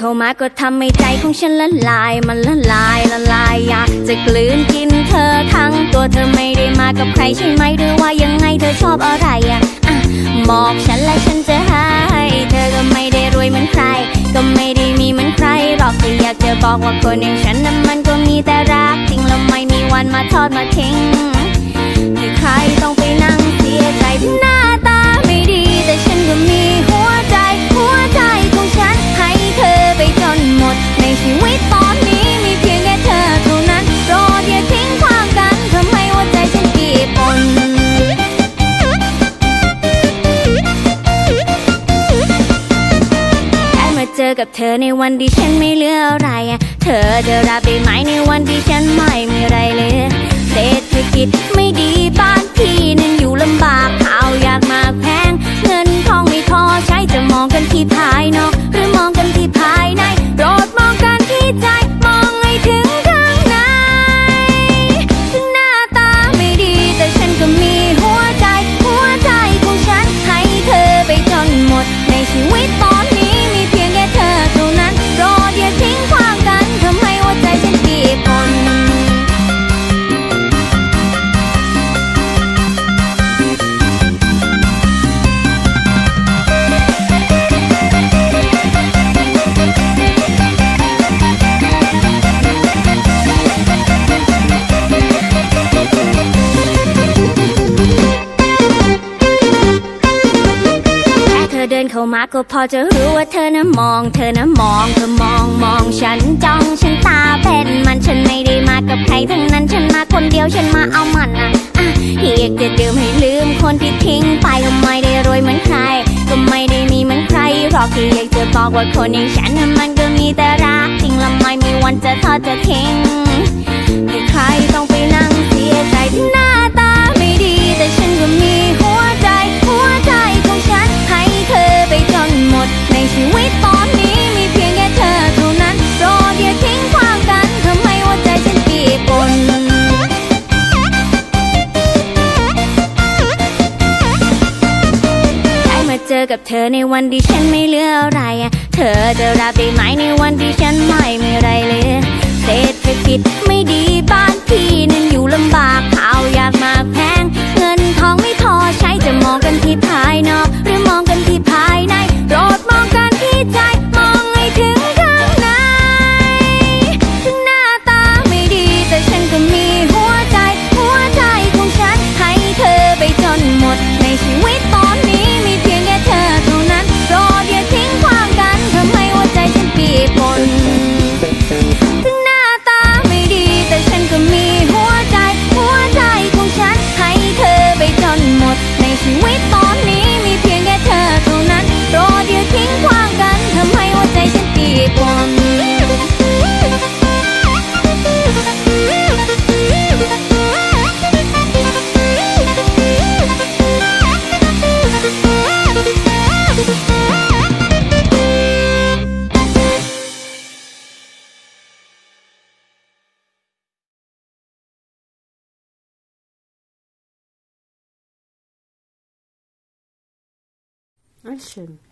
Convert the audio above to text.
เข้ามาก็ทำให้ใจของฉันละลายมันละลายอยากจะกลืนกินเธอทั้งตัวเธอไม่ได้มากับใครใช่ไหมหรือว่ายังไงเธอชอบอะไรบอกฉันและฉันจะให้เธอก็ไม่ได้รวยเหมือนใครก็ไม่ได้มีเหมือนใครหรอกแต่อยากจะบอกว่าคนอย่างฉันนั้นมันก็มีแต่รักจริงแล้วไม่มีวันมาทอดมาทิ้งให้ใครต้องไปนั่งเสียใจที่หน้าตาไม่ดีแต่ฉันก็มีหัวใจของฉันให้เธอไปจนหมดในชีวิตตอนนี้มีเพียงแค่เธอเท่านั้นโปรดอย่าทิ้งขว้างกันทำให้หัวใจฉันปีบปนเจอกับเธอในวันที่ฉันไม่เหลืออะไรเธอจะรับได้ไหมในวันที่ฉันไม่มีอะไรเลยเศรษฐกิจไม่ดีบ้านพี่นั้นอยู่ลำบากข้าวยากมากแพงเงินทองไม่พอใช้จะมองกันที่ภายนอกหรือมองกันที่ภายในโปรดมองกันที่ใจมองให้ถึงข้างในถึงหน้าตาไม่ดีแต่ฉันก็มีหัวใจของฉันให้เธอไปจนหมดในชีวิตตอนนี้มีเพียงแค่เธอเท่านั้นโปรดอย่าทิ้งขว้างกันทำให้หัวใจฉันปีบปนเดินเข้ามาก็พอจะรู้ว่าเธอนะมองเธอมองฉันจ้องฉันตาเป็นมันฉันไม่ได้มากับใครทั้งนั้นฉันมาคนเดียวฉันมาเอามันอยากจะดื่มให้ลืมคนที่ทิ้งไปก็ไม่ได้รวยเหมือนใครก็ไม่ได้มีเหมือนใครหรอกที่อยากจะบอกว่าคนอย่างฉันนั้นมันก็มีแต่รักจริงและไม่มีวันจะทอดจะทิ้งให้ใครต้องไปนั่งเสียใจที่หน้าตาไม่ดีแต่ฉันก็มีหัวใจของฉันให้เธอไปจนหมดในชีวิตตอนนี้มีเพียงแค่เธอเท่านั้นโปรดอย่าทิ้งขว้างกันทำให้หัวใจฉันปีบปนได้มาเจอกับเธอในวันที่ฉันไม่เหลืออะไรเธอจะรับได้ไหมในวันที่ฉันไม่มีอะไรเลยเศรษฐกิจไม่ดีบ้านพี่นั้นอยู่ลำบากข้าวยากมากแพงเงินทองไม่พอใช้จะมองกันที่ภายนอกหรือมองกันที่ภายในโปรดมองกันที่ใจมองให้ถึงข้างในถึงหน้าตาไม่ดีแต่ฉันก็มีหัวใจของฉันให้เธอไปจนหมดในชีวิตตอนนี้มีเพียงแค่เธอเท่านั้นโปรดอย่าทิ้งขว้างกันทำให้หัวใจฉันปีบปนถึงหน้าตาไม่ดีแต่ฉันก็มีหัวใจของฉันให้เธอไปจนหมดในชีวิตตอนนี้มีเพียงแค่เธอเท่านั้นโปรดอย่าทิ้งขว้างกันทำให้หัวใจฉันปีบปนAction